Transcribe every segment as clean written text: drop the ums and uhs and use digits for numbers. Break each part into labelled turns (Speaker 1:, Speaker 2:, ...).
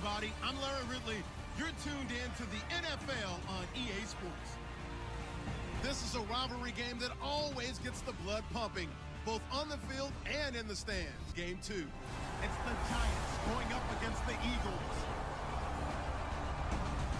Speaker 1: everybody. I'm Larry Ridley. You're tuned in to the NFL on EA Sports. This is a rivalry game that always gets the blood pumping, both on the field and in the stands. Game 2. It's the Giants going up against the Eagles.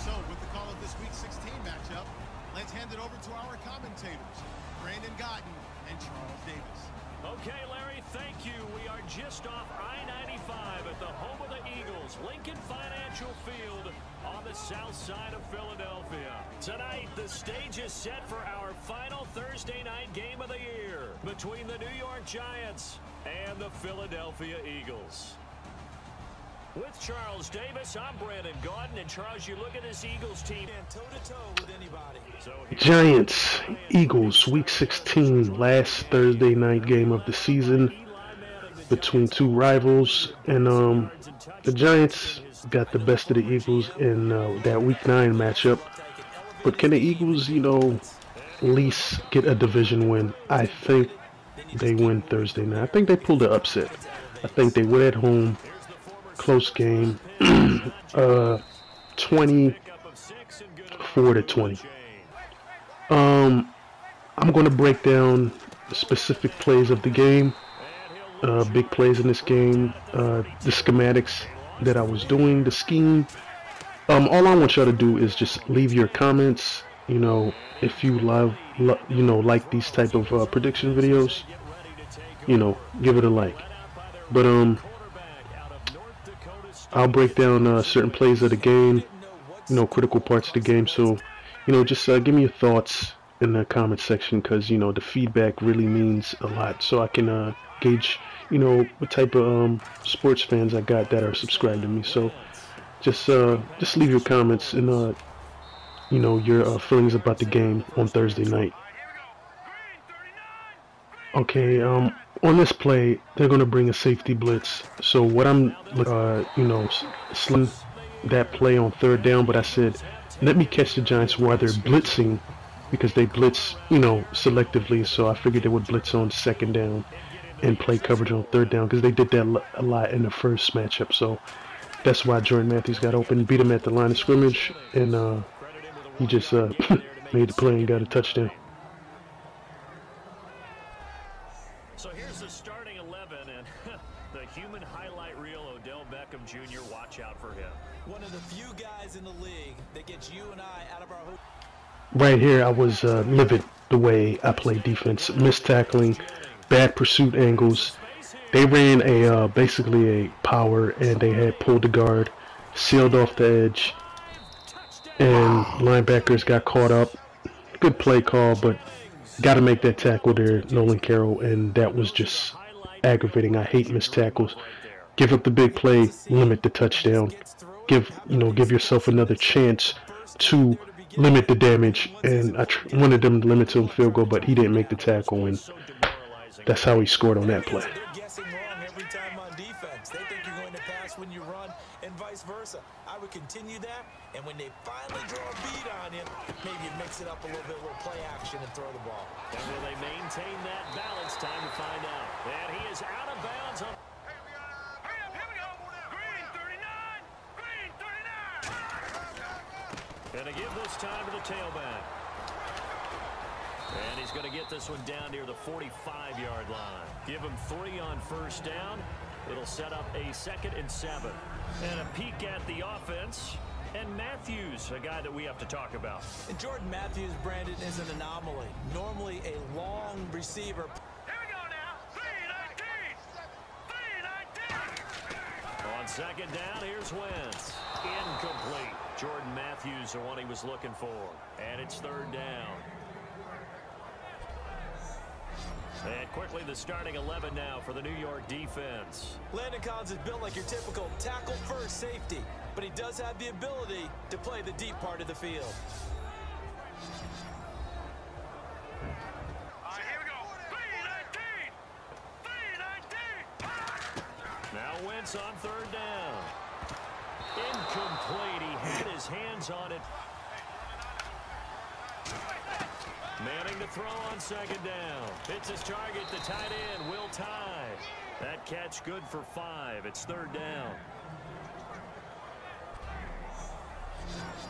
Speaker 1: So, with the call of this Week 16 matchup, let's hand it over to our commentators, Brandon Gaudin and Charles Davis.
Speaker 2: Okay, Larry, thank you. We are just off I-95 at the home of the Eagles, Lincoln Financial Field on the south side of Philadelphia. Tonight, the stage is set for our final Thursday night game of the year between the New York Giants and the Philadelphia Eagles. With Charles Davis, I'm Brandon Gaudin. And Charles, you look at this Eagles team and toe-to-toe with anybody.
Speaker 3: Giants, Eagles, Week 16, last Thursday night game of the season between two rivals. And the Giants got the best of the Eagles in that Week 9 matchup. But can the Eagles, at least get a division win? I think they win Thursday night. I think they pulled the upset. I think they win at home. Close game, 24-20. I'm going to break down the specific plays of the game, big plays in this game, the schematics that I was doing, the scheme. All I want y'all to do is just leave your comments. If you like these type of prediction videos, give it a like. But I'll break down certain plays of the game, critical parts of the game. So, just give me your thoughts in the comment section, because, the feedback really means a lot. So I can gauge, what type of sports fans I got that are subscribed to me. So just leave your comments and, your feelings about the game on Thursday night. Okay, on this play, they're going to bring a safety blitz. So what I'm, slim that play on third down, but I said, let me catch the Giants while they're blitzing, because they blitz, selectively. So I figured they would blitz on second down and play coverage on third down, because they did that a lot in the first matchup. So that's why Jordan Matthews got open, beat him at the line of scrimmage, and he just made the play and got a touchdown.
Speaker 2: So here's the starting 11, and the human highlight reel, Odell Beckham Jr., watch out for him.
Speaker 4: One of the few guys in the league that gets you and I out of our hoop.
Speaker 3: Right here, I was livid the way I played defense. Missed tackling, bad pursuit angles. They ran a basically a power, and they had pulled the guard, sealed off the edge, and linebackers got caught up. Good play call, but got to make that tackle there, Nolan Carroll, and that was just aggravating. I hate missed tackles. Give up the big play, limit the touchdown. Give yourself another chance to limit the damage. And I wanted them to limit to a field goal, but he didn't make the tackle, and that's how he scored on that play.
Speaker 4: Every time on defense, they think you're going to pass when you run, and vice versa. I would continue that, and when they finally draw a beat on you, maybe mix it up a little bit, a little play action, and throw the ball.
Speaker 2: And will they maintain that balance? Time to find out. And he is out of bounds. And to give this time to the tailback. And he's going to get this one down near the 45-yard line. Give him 3 on first down. It'll set up a 2nd and 7. And a peek at the offense. And Matthews, a guy that we have to talk about.
Speaker 4: And Jordan Matthews, Brandon, is an anomaly. Normally a long receiver.
Speaker 2: Here we go now. 3-19. On second down, here's Wentz. Incomplete. Jordan Matthews, the one he was looking for. And it's third down. And quickly, the starting 11 now for the New York defense.
Speaker 4: Landon Collins is built like your typical tackle-first safety, but he does have the ability to play the deep part of the field.
Speaker 2: All right, here we go. 3-19. Now Wentz on third down. Incomplete. He had his hands on it. Manning to throw on second down. It's his target, the tight end, Will Tye. That catch good for 5. It's third down.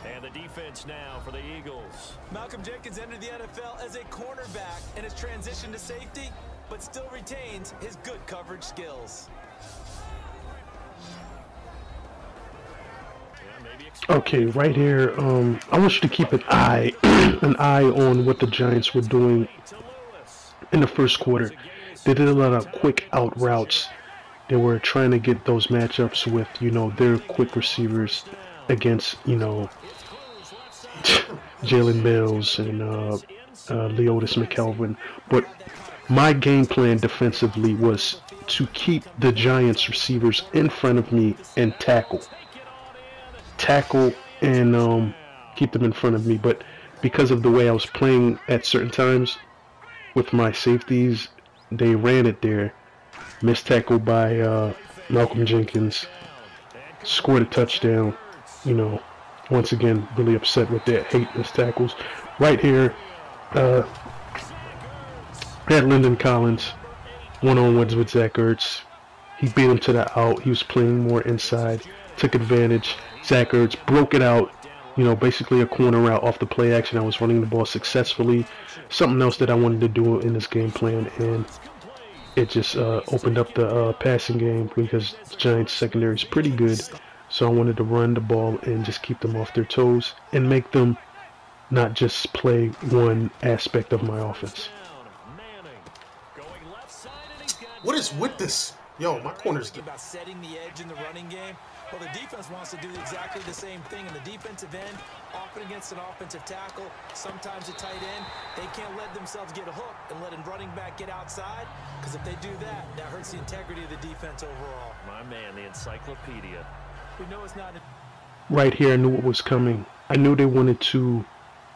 Speaker 2: And the defense now for the Eagles.
Speaker 4: Malcolm Jenkins entered the NFL as a cornerback and has transitioned to safety, but still retains his good coverage skills.
Speaker 3: Okay, right here, I want you to keep an eye on what the Giants were doing in the first quarter. They did a lot of quick out routes. They were trying to get those matchups with, you know, their quick receivers against, you know, Jalen Mills and Leotis McKelvin. But my game plan defensively was to keep the Giants receivers in front of me and tackle and keep them in front of me. But because of the way I was playing at certain times with my safeties, they ran it there. Missed tackle by Malcolm Jenkins, scored a touchdown. You know, once again, really upset with that. Hate missed tackles. Right here, had Lyndon Collins one-on-ones with Zach Ertz. He beat him to the out. He was playing more inside, took advantage. Zach Ertz broke it out, you know, basically a corner route off the play action. I was running the ball successfully. Something else that I wanted to do in this game plan, and it just opened up the passing game because the Giants secondary is pretty good. So I wanted to run the ball and just keep them off their toes and make them not just play one aspect of my offense.
Speaker 5: What is with this? Yo, my corner's good.
Speaker 4: About setting the edge in the running game. Well, the defense wants to do exactly the same thing in the defensive end, often against an offensive tackle, sometimes a tight end. They can't let themselves get hooked and let a running back get outside, because if they do that, that hurts the integrity of the defense overall.
Speaker 2: My man, the encyclopedia.
Speaker 4: We know it's not.
Speaker 3: Right here, I knew what was coming. I knew they wanted to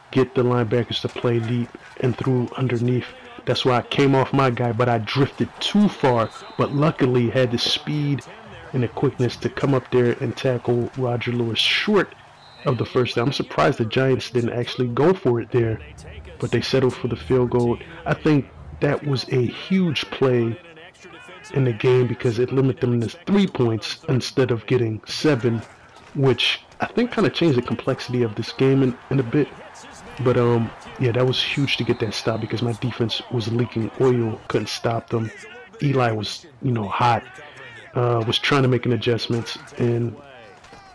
Speaker 3: get the linebackers to play deep and through underneath. That's why I came off my guy, but I drifted too far. But luckily, had the speed and the quickness to come up there and tackle Roger Lewis short of the first down. I'm surprised the Giants didn't actually go for it there, but they settled for the field goal. I think that was a huge play in the game because it limited them to 3 points instead of getting 7, which I think kind of changed the complexity of this game in a bit. But yeah, that was huge to get that stop because my defense was leaking oil, couldn't stop them. Eli was, you know, hot, was trying to make an adjustments, and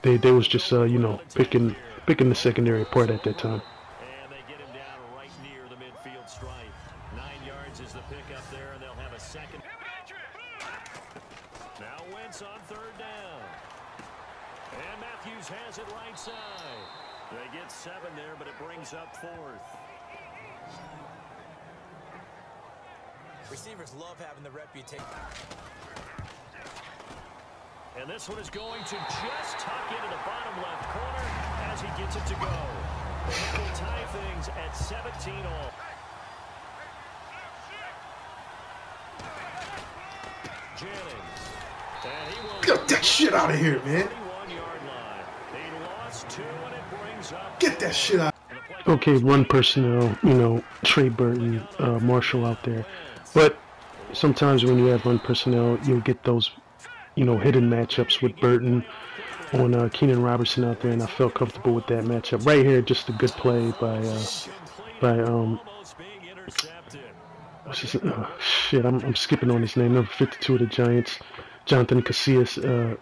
Speaker 3: they was just you know, picking the secondary apart at that time.
Speaker 2: And they get him down right near the midfield stripe. 9 yards is the pickup there, and they'll have a second. Now Wentz on third down. And Matthews has it right side. They get 7 there, but it brings up 4th.
Speaker 4: Receivers love having the reputation.
Speaker 2: And this one is going to just tuck into the bottom left corner as he gets it to go. They will tie things at 17 all. Jennings. And he will
Speaker 5: Get that shit out of here, man.
Speaker 2: 31-yard line. He lost 2, and it brings up.
Speaker 5: Get that shit out.
Speaker 3: Okay, run personnel, you know, Trey Burton, Marshall out there. But sometimes when you have run personnel, you'll get those, you know, hidden matchups with Burton on Keenan Robertson out there, and I felt comfortable with that matchup. Right here, just a good play by what's his, shit, I'm skipping on his name, number 52 of the Giants, Jonathan Casillas.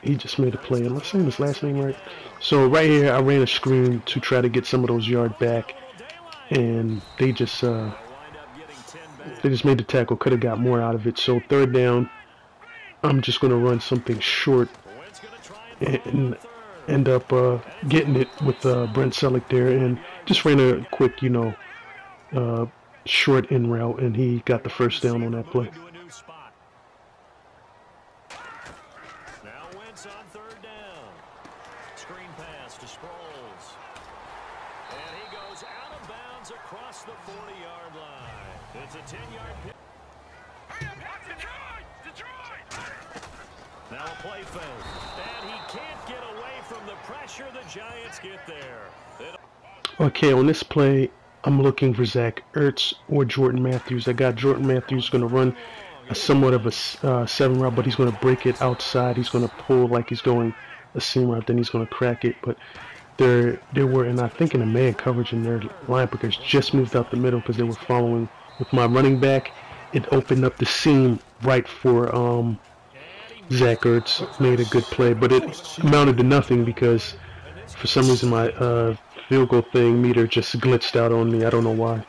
Speaker 3: He just made a play. Am I saying his last name right? So right here, I ran a screen to try to get some of those yards back, and they just made the tackle. Could have got more out of it. So third down, I'm just going to run something short and end up getting it with Brent Selleck there, and just ran a quick, you know, short in route, and he got the first down on that play.
Speaker 2: Now a play fake, and he can't get away from the pressure. The Giants get there.
Speaker 3: Okay, on this play, I'm looking for Zach Ertz or Jordan Matthews. I got Jordan Matthews going to run a somewhat of a 7 route, but he's going to break it outside. He's going to pull like he's going a seam route, then he's going to crack it. But they were, and I think in a man coverage, and their linebackers just moved out the middle because they were following with my running back. It opened up the seam right for Zach Ertz. Made a good play, but it amounted to nothing because for some reason my field goal thing meter just glitched out on me. I don't know why.
Speaker 2: On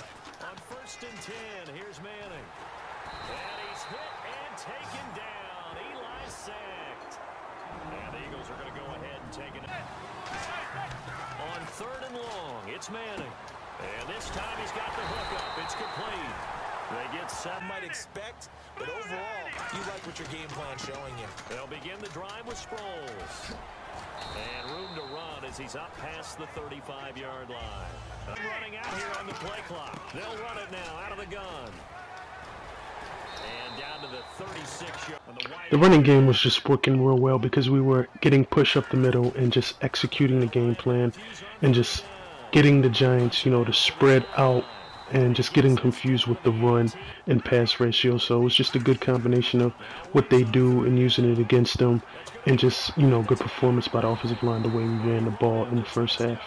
Speaker 2: 1st and 10, here's Manning. And he's hit and taken down. Eli sacked. And the Eagles are going to go ahead and take it. On 3rd and long, it's Manning. And this time he's got the hook up. It's complete. They get 7.
Speaker 4: Might expect, but overall, you like what your game plan's showing you.
Speaker 2: They'll begin the drive with Sproles. And room to run as he's up past the 35-yard line. Running out here on the play clock. They'll run it now out of the gun. And down to the 36-yard.
Speaker 3: The running game was just working real well because we were getting push up the middle and just executing the game plan and just getting the Giants, you know, to spread out and just getting confused with the run and pass ratio. So it was just a good combination of what they do and using it against them, and just, you know, good performance by the offensive line, the way we ran the ball in the first half.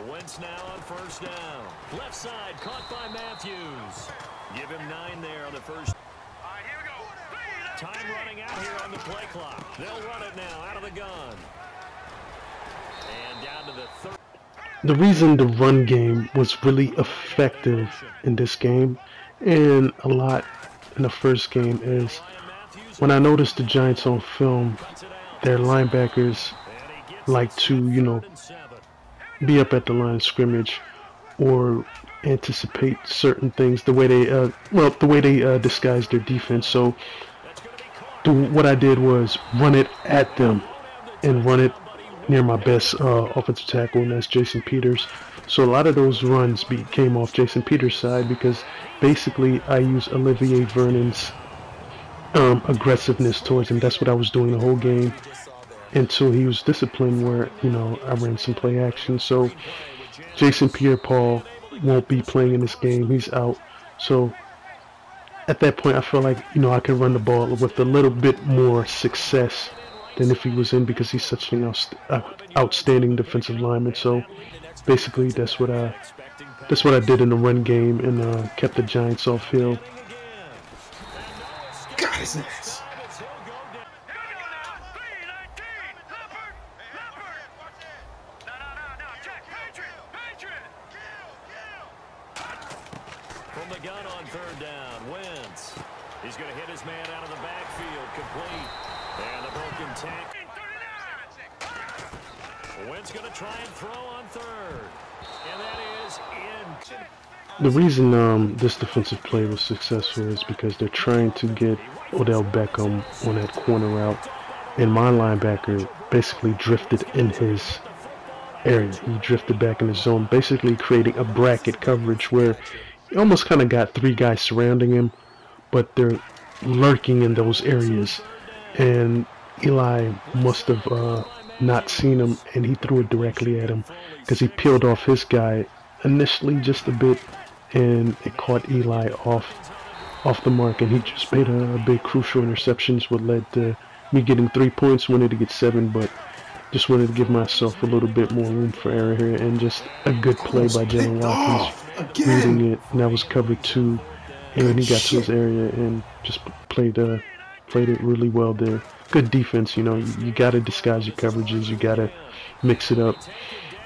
Speaker 2: Wentz now on 1st down. Left side caught by Matthews. Give him 9 there on the first. Time running out here on the play clock. They'll run it now out of the gun. And down to the 3rd.
Speaker 3: The reason the run game was really effective in this game and a lot in the first game is when I noticed the Giants on film, their linebackers like to, you know, be up at the line of scrimmage or anticipate certain things the way they disguise their defense. So what I did was run it at them and run it near my best offensive tackle, and that's Jason Peters. So a lot of those runs came off Jason Peters' side because basically I use Olivier Vernon's aggressiveness towards him. That's what I was doing the whole game until he was disciplined, where, you know, I ran some play action. So Jason Pierre-Paul won't be playing in this game. He's out. So at that point I felt like, you know, I could run the ball with a little bit more success than if he was in, because he's such an outstanding defensive lineman. So basically that's what I did in the run game, and kept the Giants off field.
Speaker 5: God, his ass.
Speaker 2: From the gun on 3rd down, Wentz. He's going to hit his man out of the backfield, complete. And the broken tackle. Wentz going to try and throw on 3rd. And that is in.
Speaker 3: The reason this defensive play was successful is because they're trying to get Odell Beckham on that corner route, and my linebacker basically drifted in his area. He drifted back in the zone, basically creating a bracket coverage where he almost kind of got 3 guys surrounding him, but they're lurking in those areas. And Eli must have not seen him, and he threw it directly at him because he peeled off his guy initially just a bit, and it caught Eli off the mark, and he just made a big crucial interceptions, what led to me getting 3 points. Wanted to get 7, but just wanted to give myself a little bit more room for error here, and just a good play by Jalen Watkins reading it, and that was cover 2, and he got to his area and just played it really well there. Good defense, you know. You got to disguise your coverages. You got to mix it up.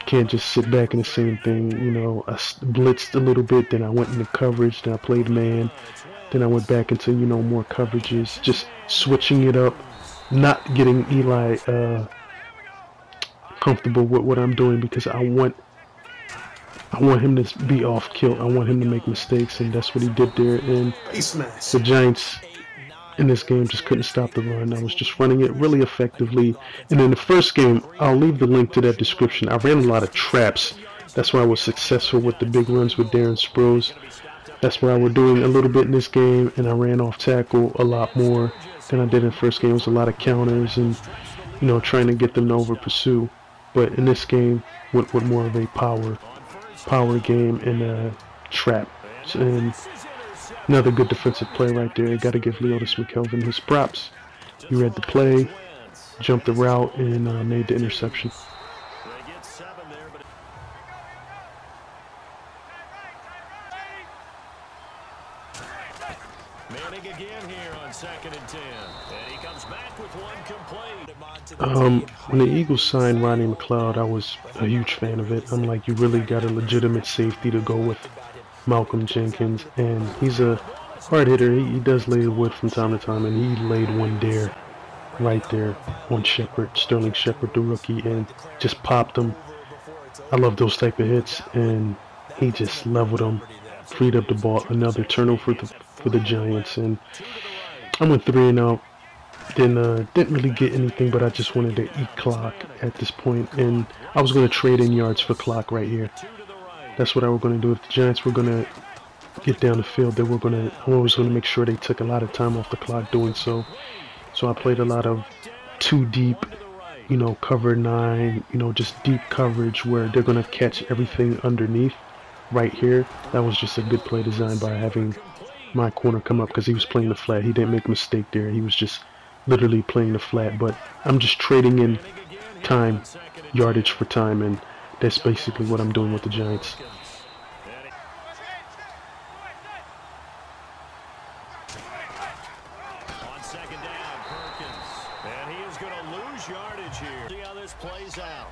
Speaker 3: Can't just sit back in the same thing, you know. I blitzed a little bit, then I went into coverage, then I played man, then I went back into, you know, more coverages, just switching it up, not getting Eli comfortable with what I'm doing, because I want him to be off kilt. I want him to make mistakes, and that's what he did there. And the Giants in this game just couldn't stop the run. I was just running it really effectively. And in the first game, I'll leave the link to that description. I ran a lot of traps. That's why I was successful with the big runs with Darren Sproles. That's what I was doing a little bit in this game, and I ran off tackle a lot more than I did in the first game. It was a lot of counters and, you know, trying to get them to over pursue. But in this game, went with more of a power game and a trap. And another good defensive play right there. Got to give Leotis McKelvin his props. He read the play, jumped the route and made the interception.
Speaker 2: They get 7 there, but Manning again here on 2nd and 10. And he comes back with one complete.
Speaker 3: When the Eagles signed Rodney McLeod, I was a huge fan of it. I'm like, you really got a legitimate safety to go with Malcolm Jenkins, and he's a hard hitter. He does lay the wood from time to time, and he laid one there, right there on Shepard, Sterling Shepard, the rookie, and just popped him. I love those type of hits, and he just leveled him, freed up the ball. Another turnover for the Giants, and I went 3 and out. Didn't really get anything, but I just wanted to eat clock at this point, and I was going to trade in yards for clock right here. That's what I was going to do. If the Giants were going to get down the field, I was going to make sure they took a lot of time off the clock doing so. So I played a lot of 2 deep, you know, cover 9, you know, just deep coverage where they're going to catch everything underneath right here. That was just a good play design by having my corner come up, because he was playing the flat. He didn't make a mistake there. He was just literally playing the flat. But I'm just trading in time, yardage for time, and that's basically what I'm doing with the Giants.
Speaker 2: On 2nd down, Perkins. And he is going to lose yardage here. See how this plays out.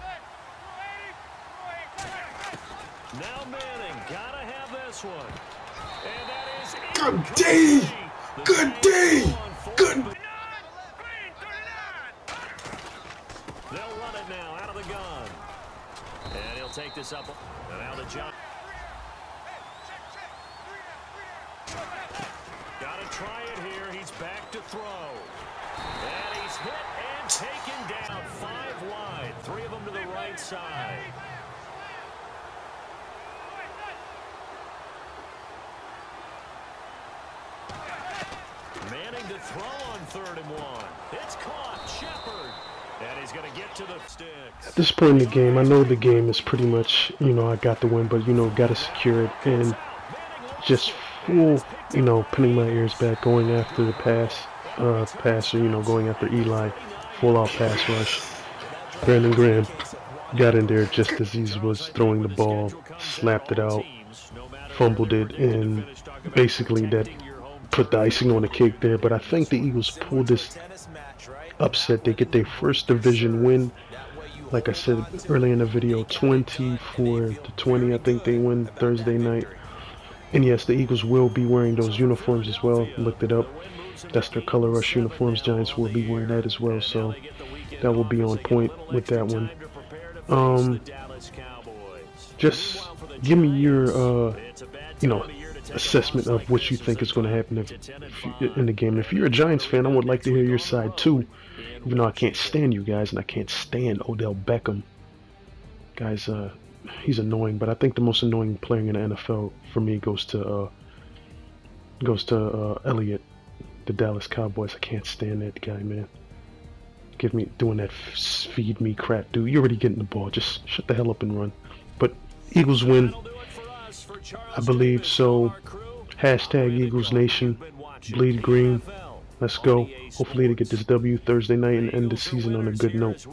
Speaker 2: Now Manning, gotta have this one. And that is
Speaker 5: Good day! Good day! Good.
Speaker 2: They'll run it now out of the gun. And he'll take this up. And now the jump. Gotta try it here. He's back to throw. And he's hit and taken down 5 wide. 3 of them to the right side. Manning to throw on 3rd and 1. It's caught. Shepard. And he's going to get to the sticks.
Speaker 3: At this point in the game, I know the game is pretty much, you know, I got the win, but, you know, got to secure it. And just full, you know, pinning my ears back, going after the passer, you know, going after Eli, full out pass rush. Brandon Graham got in there just as he was throwing the ball, slapped it out, fumbled it, and basically that put the icing on the cake there. But I think the Eagles pulled this upset. They get their first division win. Like I said earlier in the video, 24-20. I think they win Thursday night. And yes, the Eagles will be wearing those uniforms as well. Looked it up. That's their color rush uniforms. Giants will be wearing that as well. So that will be on point with that one. Just give me your, you know, assessment of what you think is going to happen in the game. If you're a Giants fan, I would like to hear your side too. Even though I can't stand you guys, and I can't stand Odell Beckham. Guys, he's annoying, but I think the most annoying player in the NFL for me goes to Elliott, the Dallas Cowboys. I can't stand that guy, man. Give me doing that feed me crap, dude. You're already getting the ball. Just shut the hell up and run. But Eagles win, I believe so. Hashtag Eagles Nation. Bleed green. Let's go. Hopefully to get this W Thursday night and end the season on a good note.